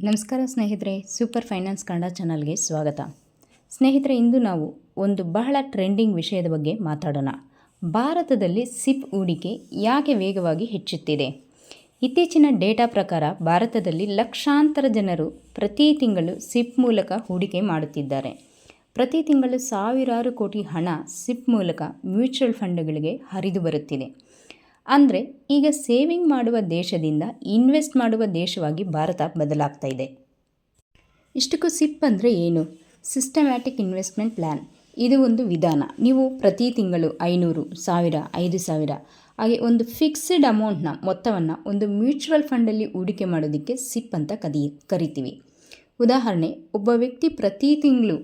ನಮಸ್ಕಾರ ಸ್ನೇಹಿತರೆ, super finance Kannada ಚಾನಲ್ಗೆ ಸ್ವಾಗತ. ಸ್ನೇಹಿತರೆ, ಇಂದು ನಾವು ಒಂದು ಬಹಳ ಟ್ರೆಂಡಿಂಗ್ ವಿಷಯದ ಬಗ್ಗೆ ಮಾತಾಡೋಣ. ಭಾರತದಲ್ಲಿ ಸಿಪ್ ಹೂಡಿಕೆ ಯಾಕೆ ವೇಗವಾಗಿ ಹೆಚ್ಚುತ್ತಿದೆ? ಇತ್ತೀಚಿನ ಡೇಟಾ ಪ್ರಕಾರ ಭಾರತದಲ್ಲಿ ಲಕ್ಷಾಂತರ ಜನರು ಪ್ರತಿ ತಿಂಗಳು ಸಿಪ್ ಮೂಲಕ ಹೂಡಿಕೆ ಮಾಡುತ್ತಿದ್ದಾರೆ. ಪ್ರತಿ ತಿಂಗಳು ಸಾವಿರಾರು ಕೋಟಿ ಹಣ ಸಿಪ್ ಮೂಲಕ ಮ್ಯೂಚುವಲ್ ಫಂಡ್ಗಳಿಗೆ ಹರಿದು ಬರುತ್ತಿದೆ. ಅಂದರೆ ಈಗ ಸೇವಿಂಗ್ ಮಾಡುವ ದೇಶದಿಂದ ಇನ್ವೆಸ್ಟ್ ಮಾಡುವ ದೇಶವಾಗಿ ಭಾರತ ಬದಲಾಗ್ತಾ ಇದೆ. ಇಷ್ಟಕ್ಕೂ ಸಿಪ್ ಅಂದರೆ ಏನು? Systematic investment plan. ಇದು ಒಂದು ವಿಧಾನ. ನೀವು ಪ್ರತಿ ತಿಂಗಳು 500, 1000, 5000 ಹಾಗೆ ಒಂದು ಫಿಕ್ಸ್ಡ್ ಅಮೌಂಟ್ನ ಮೊತ್ತವನ್ನು ಒಂದು ಮ್ಯೂಚುವಲ್ ಫಂಡಲ್ಲಿ ಹೂಡಿಕೆ ಮಾಡೋದಕ್ಕೆ ಸಿಪ್ ಅಂತ ಕರಿತೀವಿ. ಉದಾಹರಣೆ, ಒಬ್ಬ ವ್ಯಕ್ತಿ ಪ್ರತಿ ತಿಂಗಳು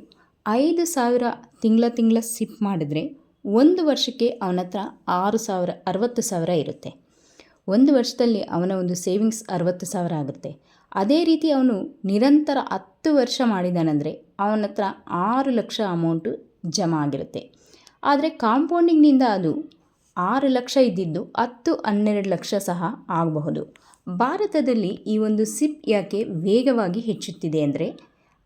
5000 ತಿಂಗಳ ಸಿಪ್ ಮಾಡಿದ್ರೆ ಒಂದು ವರ್ಷಕ್ಕೆ ಅವನ ಹತ್ರ 60,000 ಇರುತ್ತೆ. ಒಂದು ವರ್ಷದಲ್ಲಿ ಅವನ ಒಂದು ಸೇವಿಂಗ್ಸ್ 60,000 ಆಗುತ್ತೆ. ಅದೇ ರೀತಿ ಅವನು ನಿರಂತರ 10 ವರ್ಷ ಮಾಡಿದಾನಂದರೆ ಅವನ ಹತ್ರ 6 ಲಕ್ಷ ಅಮೌಂಟು ಜಮಾ ಆಗಿರುತ್ತೆ. ಆದರೆ ಕಾಂಪೌಂಡಿಂಗ್ನಿಂದ ಅದು 6 ಲಕ್ಷ ಇದ್ದಿದ್ದು 10-12 ಲಕ್ಷ ಸಹ ಆಗಬಹುದು. ಭಾರತದಲ್ಲಿ ಈ ಒಂದು ಸಿಪ್ ಯಾಕೆ ವೇಗವಾಗಿ ಹೆಚ್ಚುತ್ತಿದೆ ಅಂದರೆ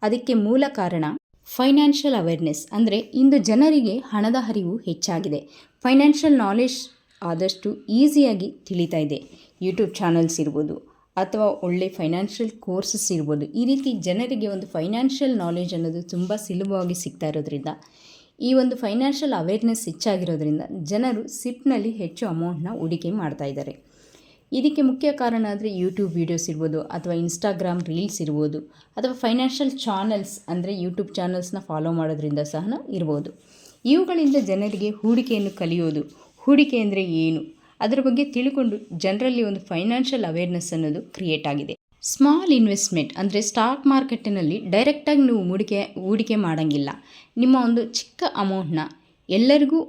ಅದಕ್ಕೆ ಮೂಲ ಕಾರಣ ಫೈನಾನ್ಷಿಯಲ್ ಅವೇರ್ನೆಸ್. ಅಂದರೆ ಇಂದು ಜನರಿಗೆ ಹಣದ ಹರಿವು ಹೆಚ್ಚಾಗಿದೆ. ಫೈನಾನ್ಷಿಯಲ್ ನಾಲೆಡ್ಜ್ ಆದಷ್ಟು ಈಸಿಯಾಗಿ ತಿಳಿತಾ ಇದೆ. ಯೂಟ್ಯೂಬ್ ಚಾನಲ್ಸ್ ಇರ್ಬೋದು ಅಥವಾ ಒಳ್ಳೆ ಫೈನಾನ್ಷಿಯಲ್ ಕೋರ್ಸಸ್ ಇರ್ಬೋದು. ಈ ರೀತಿ ಜನರಿಗೆ ಒಂದು ಫೈನಾನ್ಷಿಯಲ್ ನಾಲೆಡ್ಜ್ ಅನ್ನೋದು ತುಂಬ ಸುಲಭವಾಗಿ ಸಿಗ್ತಾ ಇರೋದ್ರಿಂದ, ಈ ಒಂದು ಫೈನಾನ್ಷಿಯಲ್ ಅವೇರ್ನೆಸ್ ಹೆಚ್ಚಾಗಿರೋದ್ರಿಂದ ಜನರು ಸಿಪ್ನಲ್ಲಿ ಹೆಚ್ಚು ಅಮೌಂಟ್ನ ಹೂಡಿಕೆ ಮಾಡ್ತಾ ಇದ್ದಾರೆ. ಇದಕ್ಕೆ ಮುಖ್ಯ ಕಾರಣ ಅಂದರೆ ಯೂಟ್ಯೂಬ್ ವೀಡಿಯೋಸ್ ಇರ್ಬೋದು ಅಥವಾ ಇನ್ಸ್ಟಾಗ್ರಾಮ್ ರೀಲ್ಸ್ ಇರ್ಬೋದು ಅಥವಾ ಫೈನಾನ್ಷಿಯಲ್ ಚಾನಲ್ಸ್ ಅಂದರೆ ಯೂಟ್ಯೂಬ್ ಚಾನಲ್ಸ್ನ ಫಾಲೋ ಮಾಡೋದ್ರಿಂದ ಸಹ ಇರ್ಬೋದು. ಇವುಗಳಿಂದ ಜನರಿಗೆ ಹೂಡಿಕೆಯನ್ನು ಕಲಿಯೋದು, ಹೂಡಿಕೆ ಅಂದರೆ ಏನು, ಅದರ ಬಗ್ಗೆ ತಿಳ್ಕೊಂಡು ಜನರಲ್ಲಿ ಒಂದು ಫೈನಾನ್ಷಿಯಲ್ ಅವೇರ್ನೆಸ್ ಅನ್ನೋದು ಕ್ರಿಯೇಟ್ ಆಗಿದೆ. ಸ್ಮಾಲ್ ಇನ್ವೆಸ್ಟ್ಮೆಂಟ್ ಅಂದರೆ ಸ್ಟಾಕ್ ಮಾರ್ಕೆಟಿನಲ್ಲಿ ಡೈರೆಕ್ಟಾಗಿ ನೀವು ಹೂಡಿಕೆ ಮಾಡೋಂಗಿಲ್ಲ. ನಿಮ್ಮ ಒಂದು ಚಿಕ್ಕ ಅಮೌಂಟ್ನ ಎಲ್ಲರಿಗೂ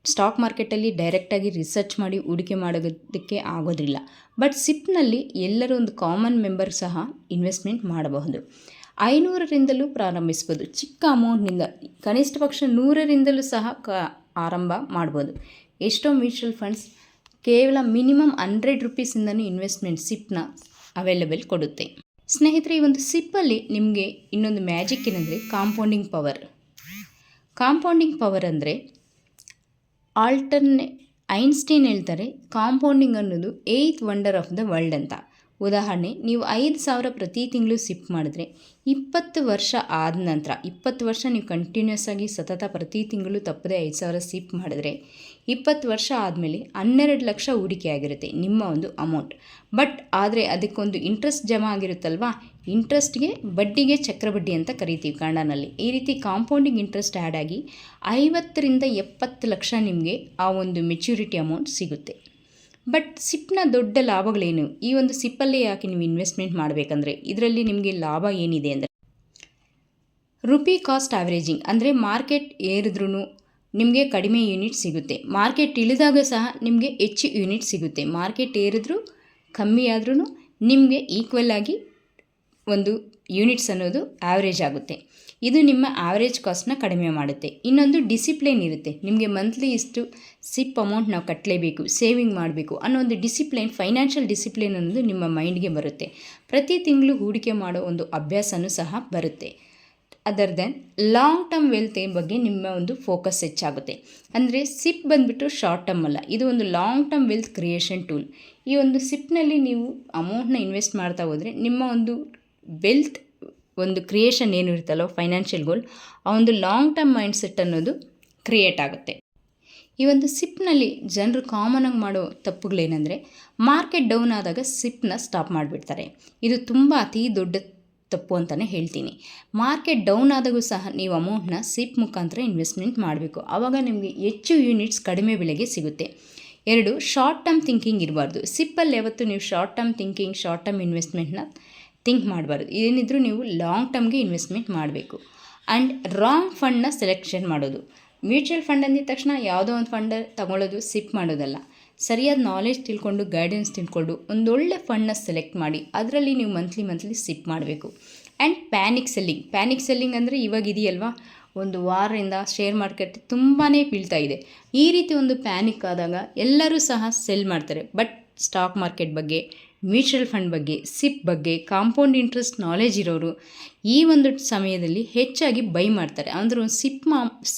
ಸ್ಟಾಕ್ ಮಾರ್ಕೆಟಲ್ಲಿ ಡೈರೆಕ್ಟಾಗಿ ರಿಸರ್ಚ್ ಮಾಡಿ ಹೂಡಿಕೆ ಮಾಡೋದಕ್ಕೆ ಆಗೋದಿಲ್ಲ. ಬಟ್ ಸಿಪ್ನಲ್ಲಿ ಎಲ್ಲರೂ ಒಂದು ಕಾಮನ್ ಮೆಂಬರ್ ಸಹ ಇನ್ವೆಸ್ಟ್ಮೆಂಟ್ ಮಾಡಬಹುದು. 500ರಿಂದಲೂ ಪ್ರಾರಂಭಿಸ್ಬೋದು. ಚಿಕ್ಕ ಅಮೌಂಟ್ನಿಂದ ಕನಿಷ್ಠ ಪಕ್ಷ 100ರಿಂದಲೂ ಸಹ ಆರಂಭ ಮಾಡ್ಬೋದು. ಎಷ್ಟೋ ಮ್ಯೂಚುವಲ್ ಫಂಡ್ಸ್ ಕೇವಲ ಮಿನಿಮಮ್ 100 ರೂಪೀಸಿಂದನೂ ಇನ್ವೆಸ್ಟ್ಮೆಂಟ್ ಸಿಪ್ನ ಅವೈಲೇಬಲ್ ಕೊಡುತ್ತೆ. ಸ್ನೇಹಿತರೆ, ಈ ಒಂದು ಸಿಪ್ಪಲ್ಲಿ ನಿಮಗೆ ಇನ್ನೊಂದು ಮ್ಯಾಜಿಕ್ ಏನಂದರೆ ಕಾಂಪೌಂಡಿಂಗ್ ಪವರ್ ಅಂದರೆ ಐನ್ಸ್ಟೈನ್ ಹೇಳ್ತಾರೆ, ಕಾಂಪೌಂಡಿಂಗ್ ಅನ್ನೋದು 8th wonder of the world ಅಂತ. ಉದಾಹರಣೆ, ನೀವು 5,000 ಪ್ರತಿ ತಿಂಗಳು ಸಿಪ್ ಮಾಡಿದ್ರೆ 20 ವರ್ಷ ಆದ ನಂತರ 20 ವರ್ಷ ನೀವು ಕಂಟಿನ್ಯೂಸ್ ಆಗಿ ಸತತ ಪ್ರತಿ ತಿಂಗಳು ತಪ್ಪದೆ 5,000 ಸಿಪ್ ಮಾಡಿದ್ರೆ 20 ವರ್ಷ ಆದಮೇಲೆ 12 ಲಕ್ಷ ಹೂಡಿಕೆ ಆಗಿರುತ್ತೆ ನಿಮ್ಮ ಒಂದು ಅಮೌಂಟ್. ಬಟ್ ಆದರೆ ಅದಕ್ಕೊಂದು ಇಂಟ್ರೆಸ್ಟ್ ಜಮಾ ಆಗಿರುತ್ತಲ್ವಾ, ಇಂಟ್ರೆಸ್ಟ್ಗೆ ಬಡ್ಡಿಗೆ ಚಕ್ರಬಡ್ಡಿ ಅಂತ ಕರಿತೀವಿ ಕನ್ನಡನಲ್ಲಿ. ಈ ರೀತಿ ಕಾಂಪೌಂಡಿಂಗ್ ಇಂಟ್ರೆಸ್ಟ್ ಆ್ಯಡ್ ಆಗಿ 50ರಿಂದ 70 ಲಕ್ಷ ನಿಮಗೆ ಆ ಒಂದು ಮೆಚ್ಯೂರಿಟಿ ಅಮೌಂಟ್ ಸಿಗುತ್ತೆ. ಬಟ್ ಸಿಪ್ನ ದೊಡ್ಡ ಲಾಭಗಳೇನು? ಈ ಒಂದು ಸಿಪ್ಪಲ್ಲೇ ಯಾಕೆ ನೀವು ಇನ್ವೆಸ್ಟ್ಮೆಂಟ್ ಮಾಡಬೇಕಂದ್ರೆ ಇದರಲ್ಲಿ ನಿಮಗೆ ಲಾಭ ಏನಿದೆ ಅಂದರೆ ರುಪಿ ಕಾಸ್ಟ್ ಆವ್ರೇಜಿಂಗ್. ಅಂದರೆ ಮಾರ್ಕೆಟ್ ಏರಿದ್ರೂ ನಿಮಗೆ ಕಡಿಮೆ ಯೂನಿಟ್ ಸಿಗುತ್ತೆ, ಮಾರ್ಕೆಟ್ ಇಳಿದಾಗ ಸಹ ನಿಮಗೆ ಹೆಚ್ಚು ಯೂನಿಟ್ ಸಿಗುತ್ತೆ. ಮಾರ್ಕೆಟ್ ಏರಿದ್ರೂ ಕಮ್ಮಿ ಆದ್ರೂ ನಿಮಗೆ ಈಕ್ವಲ್ ಆಗಿ ಒಂದು ಯೂನಿಟ್ಸ್ ಅನ್ನೋದು ಆವ್ರೇಜ್ ಆಗುತ್ತೆ. ಇದು ನಿಮ್ಮ ಆವ್ರೇಜ್ ಕಾಸ್ಟ್ನ ಕಡಿಮೆ ಮಾಡುತ್ತೆ. ಇನ್ನೊಂದು ಡಿಸಿಪ್ಲಿನ್ ಇರುತ್ತೆ. ನಿಮಗೆ ಮಂತ್ಲಿ ಇಷ್ಟು ಸಿಪ್ ಅಮೌಂಟ್ ನಾವು ಕಟ್ಟಲೇಬೇಕು, ಸೇವಿಂಗ್ ಮಾಡಬೇಕು ಅನ್ನೋ ಒಂದು ಡಿಸಿಪ್ಲಿನ್, ಫೈನಾನ್ಷಿಯಲ್ ಡಿಸಿಪ್ಲಿನ್ ಅನ್ನೋದು ನಿಮ್ಮ ಮೈಂಡ್ಗೆ ಬರುತ್ತೆ. ಪ್ರತಿ ತಿಂಗಳು ಹೂಡಿಕೆ ಮಾಡೋ ಒಂದು ಅಭ್ಯಾಸನೂ ಸಹ ಬರುತ್ತೆ. Other than long term wealth ಬಗ್ಗೆ ನಿಮ್ಮ ಒಂದು ಫೋಕಸ್ ಹೆಚ್ಚಾಗುತ್ತೆ. ಅಂದರೆ ಸಿಪ್ ಬಂದುಬಿಟ್ಟು ಶಾರ್ಟ್ ಟರ್ಮ್ ಅಲ್ಲ, ಇದು ಒಂದು long term wealth creation tool. ಈ ಒಂದು ಸಿಪ್ನಲ್ಲಿ ನೀವು ಅಮೌಂಟ್ನ ಇನ್ವೆಸ್ಟ್ ಮಾಡ್ತಾ ಹೋದರೆ ನಿಮ್ಮ ಒಂದು ವೆಲ್ತ್ ಒಂದು ಕ್ರಿಯೇಷನ್ ಏನು ಇರುತ್ತಲ್ಲೋ ಫೈನಾನ್ಷಿಯಲ್ ಗೋಲ್, ಆ ಒಂದು ಲಾಂಗ್ ಟರ್ಮ್ ಮೈಂಡ್ಸೆಟ್ ಅನ್ನೋದು ಕ್ರಿಯೇಟ್ ಆಗುತ್ತೆ. ಈ ಒಂದು ಸಿಪ್ನಲ್ಲಿ ಜನರು ಕಾಮನಾಗಿ ಮಾಡೋ ತಪ್ಪುಗಳೇನೆಂದರೆ ಮಾರ್ಕೆಟ್ ಡೌನ್ ಆದಾಗ ಸಿಪ್ನ ಸ್ಟಾಪ್ ಮಾಡಿಬಿಡ್ತಾರೆ. ಇದು ತುಂಬ ಅತಿ ದೊಡ್ಡ ತಪ್ಪು ಅಂತಲೇ ಹೇಳ್ತೀನಿ. ಮಾರ್ಕೆಟ್ ಡೌನ್ ಆದಾಗೂ ಸಹ ನೀವು ಅಮೌಂಟ್ನ ಸಿಪ್ ಮುಖಾಂತರ ಇನ್ವೆಸ್ಟ್ಮೆಂಟ್ ಮಾಡಬೇಕು. ಆವಾಗ ನಿಮಗೆ ಹೆಚ್ಚು ಯೂನಿಟ್ಸ್ ಕಡಿಮೆ ಬೆಲೆಗೆ ಸಿಗುತ್ತೆ. 2, ಶಾರ್ಟ್ ಟರ್ಮ್ ಥಿಂಕಿಂಗ್ ಇರಬಾರ್ದು. ಸಿಪ್ಪಲ್ಲಿ ಯಾವತ್ತು ನೀವು short term thinking, short term ಇನ್ವೆಸ್ಟ್ಮೆಂಟ್ನ ಥಿಂಕ್ ಮಾಡಬಾರ್ದು. ಏನಿದ್ರೂ ನೀವು ಲಾಂಗ್ ಟರ್ಮ್ಗೆ ಇನ್ವೆಸ್ಟ್ಮೆಂಟ್ ಮಾಡಬೇಕು. ಆ್ಯಂಡ್ ರಾಂಗ್ ಫಂಡ್ನ ಸೆಲೆಕ್ಷನ್ ಮಾಡೋದು. ಮ್ಯೂಚುವಲ್ ಫಂಡ್ ಅಂದಿದ ತಕ್ಷಣ ಯಾವುದೋ ಒಂದು ಫಂಡ್ ತಗೊಳ್ಳೋದು, ಸಿಪ್ ಮಾಡೋದಲ್ಲ. ಸರಿಯಾದ ನಾಲೆಡ್ಜ್ ತಿಳ್ಕೊಂಡು, ಗೈಡೆನ್ಸ್ ತಿಳ್ಕೊಂಡು ಒಂದೊಳ್ಳೆ ಫಂಡ್ನ ಸೆಲೆಕ್ಟ್ ಮಾಡಿ ಅದರಲ್ಲಿ ನೀವು ಮಂತ್ಲಿ ಸಿಪ್ ಮಾಡಬೇಕು. ಆ್ಯಂಡ್ ಪ್ಯಾನಿಕ್ ಸೆಲ್ಲಿಂಗ್ ಅಂದರೆ ಇವಾಗ ಇದೆಯಲ್ವಾ, ಒಂದು ವಾರದಿಂದ ಶೇರ್ ಮಾರ್ಕೆಟ್ ತುಂಬಾ ಬೀಳ್ತಾ ಇದೆ. ಈ ರೀತಿ ಒಂದು ಪ್ಯಾನಿಕ್ ಆದಾಗ ಎಲ್ಲರೂ ಸಹ ಸೆಲ್ ಮಾಡ್ತಾರೆ. ಬಟ್ ಸ್ಟಾಕ್ ಮಾರ್ಕೆಟ್ ಬಗ್ಗೆ, ಮ್ಯೂಚುವಲ್ ಫಂಡ್ ಬಗ್ಗೆ, ಸಿಪ್ ಬಗ್ಗೆ, ಕಾಂಪೌಂಡ್ ಇಂಟ್ರೆಸ್ಟ್ ನಾಲೆಜ್ ಇರೋರು ಈ ಒಂದು ಸಮಯದಲ್ಲಿ ಹೆಚ್ಚಾಗಿ ಬೈ ಮಾಡ್ತಾರೆ. ಅಂದರೆ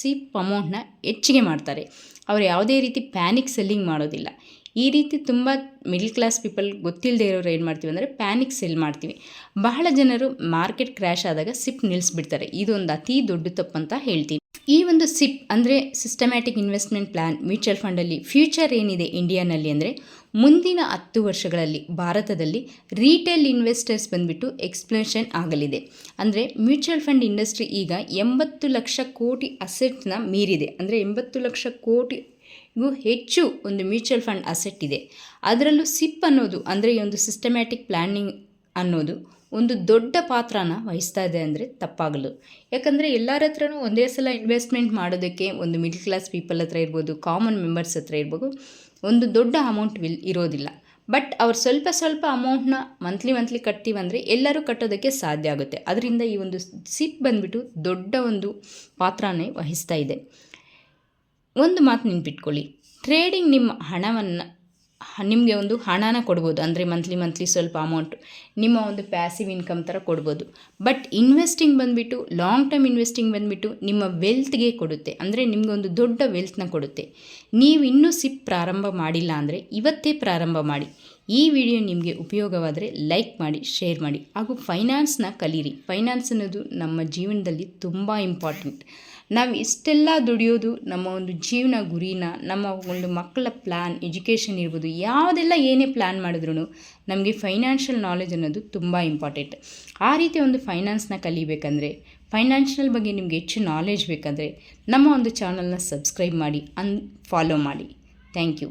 ಸಿಪ್ ಅಮೌಂಟ್ನ ಹೆಚ್ಚಿಗೆ ಮಾಡ್ತಾರೆ. ಅವರು ಯಾವುದೇ ರೀತಿ ಪ್ಯಾನಿಕ್ ಸೆಲ್ಲಿಂಗ್ ಮಾಡೋದಿಲ್ಲ. ಈ ರೀತಿ ತುಂಬ ಮಿಡಲ್ ಕ್ಲಾಸ್ ಪೀಪಲ್ ಗೊತ್ತಿಲ್ಲದೆ ಇರೋರು ಏನು ಮಾಡ್ತೀವಿ ಅಂದರೆ ಪ್ಯಾನಿಕ್ ಸೆಲ್ ಮಾಡ್ತೀವಿ. ಬಹಳ ಜನರು ಮಾರ್ಕೆಟ್ ಕ್ರ್ಯಾಶ್ ಆದಾಗ ಸಿಪ್ ನಿಲ್ಲಿಸ್ಬಿಡ್ತಾರೆ. ಇದೊಂದು ಅತಿ ದೊಡ್ಡ ತಪ್ಪಂತ ಹೇಳ್ತೀನಿ. ಈ ಒಂದು ಸಿಪ್ ಅಂದರೆ ಸಿಸ್ಟಮ್ಯಾಟಿಕ್ ಇನ್ವೆಸ್ಟ್ಮೆಂಟ್ ಪ್ಲ್ಯಾನ್ ಮ್ಯೂಚುವಲ್ ಫಂಡಲ್ಲಿ ಫ್ಯೂಚರ್ ಏನಿದೆ ಇಂಡಿಯಾನಲ್ಲಿ ಅಂದರೆ ಮುಂದಿನ 10 ವರ್ಷಗಳಲ್ಲಿ ಭಾರತದಲ್ಲಿ ರೀಟೇಲ್ ಇನ್ವೆಸ್ಟರ್ಸ್ ಬಂದುಬಿಟ್ಟು ಎಕ್ಸ್ಪ್ಲೋಷನ್ ಆಗಲಿದೆ. ಅಂದರೆ ಮ್ಯೂಚುವಲ್ ಫಂಡ್ ಇಂಡಸ್ಟ್ರಿ ಈಗ 80 ಲಕ್ಷ ಕೋಟಿ ಅಸೆಟ್ನ ಮೀರಿದೆ. ಅಂದರೆ 80 ಲಕ್ಷ ಕೋಟಿಗೂ ಹೆಚ್ಚು ಒಂದು ಮ್ಯೂಚುವಲ್ ಫಂಡ್ ಅಸೆಟ್ ಇದೆ. ಅದರಲ್ಲೂ ಸಿಪ್ ಅನ್ನೋದು ಅಂದರೆ ಈ ಒಂದು ಸಿಸ್ಟಮ್ಯಾಟಿಕ್ ಪ್ಲ್ಯಾನಿಂಗ್ ಅನ್ನೋದು ಒಂದು ದೊಡ್ಡ ಪಾತ್ರನ ವಹಿಸ್ತಾ ಇದೆ ಅಂದರೆ ತಪ್ಪಾಗಲು. ಯಾಕಂದರೆ ಎಲ್ಲರ ಹತ್ರನೂ ಒಂದೇ ಸಲ ಇನ್ವೆಸ್ಟ್ಮೆಂಟ್ ಮಾಡೋದಕ್ಕೆ ಒಂದು ಮಿಡಲ್ ಕ್ಲಾಸ್ ಪೀಪಲ್ ಹತ್ರ ಇರ್ಬೋದು, ಕಾಮನ್ ಮೆಂಬರ್ಸ್ ಹತ್ರ ಇರ್ಬೋದು, ಒಂದು ದೊಡ್ಡ ಅಮೌಂಟ್ ಇರೋದಿಲ್ಲ. ಬಟ್ ಅವ್ರು ಸ್ವಲ್ಪ ಅಮೌಂಟ್ನ ಮಂತ್ಲಿ ಕಟ್ತೀವಂದರೆ ಎಲ್ಲರೂ ಕಟ್ಟೋದಕ್ಕೆ ಸಾಧ್ಯ ಆಗುತ್ತೆ. ಅದರಿಂದ ಈ ಒಂದು ಸಿಪ್ ಬಂದುಬಿಟ್ಟು ದೊಡ್ಡ ಒಂದು ಪಾತ್ರನೇ ವಹಿಸ್ತಾ ಇದೆ. ಒಂದು ಮಾತು ನೆನ್ಪಿಟ್ಕೊಳ್ಳಿ, ಟ್ರೇಡಿಂಗ್ ನಿಮ್ಮ ಹಣವನ್ನು ನಿಮಗೆ ಒಂದು ಹಣನ ಕೊಡ್ಬೋದು. ಅಂದರೆ ಮಂತ್ಲಿ ಸ್ವಲ್ಪ ಅಮೌಂಟ್ ನಿಮ್ಮ ಒಂದು ಪ್ಯಾಸಿವ್ ಇನ್ಕಮ್ ಥರ ಕೊಡ್ಬೋದು. ಬಟ್ ಇನ್ವೆಸ್ಟಿಂಗ್ ಬಂದುಬಿಟ್ಟು ಲಾಂಗ್ ಟರ್ಮ್ ಇನ್ವೆಸ್ಟಿಂಗ್ ಬಂದುಬಿಟ್ಟು ನಿಮ್ಮ ವೆಲ್ತ್ಗೆ ಕೊಡುತ್ತೆ. ಅಂದರೆ ನಿಮಗೊಂದು ದೊಡ್ಡ ವೆಲ್ತ್ನ ಕೊಡುತ್ತೆ. ನೀವು ಇನ್ನೂ ಸಿಪ್ ಪ್ರಾರಂಭ ಮಾಡಿಲ್ಲ ಅಂದರೆ ಇವತ್ತೇ ಪ್ರಾರಂಭ ಮಾಡಿ. ಈ ವಿಡಿಯೋ ನಿಮಗೆ ಉಪಯೋಗವಾದರೆ ಲೈಕ್ ಮಾಡಿ, ಶೇರ್ ಮಾಡಿ, ಹಾಗೂ ಫೈನಾನ್ಸ್ನ ಕಲೀರಿ. ಫೈನಾನ್ಸ್ ಅನ್ನೋದು ನಮ್ಮ ಜೀವನದಲ್ಲಿ ತುಂಬ ಇಂಪಾರ್ಟೆಂಟ್. ನಾವು ಇಷ್ಟೆಲ್ಲ ದುಡಿಯೋದು ನಮ್ಮ ಒಂದು ಜೀವನ ಗುರಿನ, ನಮ್ಮ ಒಂದು ಮಕ್ಕಳ ಪ್ಲ್ಯಾನ್, ಎಜುಕೇಷನ್ ಇರ್ಬೋದು, ಯಾವುದೆಲ್ಲ ಏನೇ ಪ್ಲ್ಯಾನ್ ಮಾಡಿದ್ರೂ ನಮಗೆ ಫೈನಾನ್ಷಿಯಲ್ ನಾಲೆಜ್ ಅನ್ನೋದು ತುಂಬ ಇಂಪಾರ್ಟೆಂಟ್. ಆ ರೀತಿ ಒಂದು ಫೈನಾನ್ಸ್ನ ಕಲಿಬೇಕಂದ್ರೆ, ಫೈನಾನ್ಷಿಯಲ್ ಬಗ್ಗೆ ನಿಮಗೆ ಹೆಚ್ಚು ನಾಲೆಜ್ ಬೇಕಂದರೆ ನಮ್ಮ ಒಂದು ಚಾನಲ್ನ ಸಬ್ಸ್ಕ್ರೈಬ್ ಮಾಡಿ, ಫಾಲೋ ಮಾಡಿ. Thank you.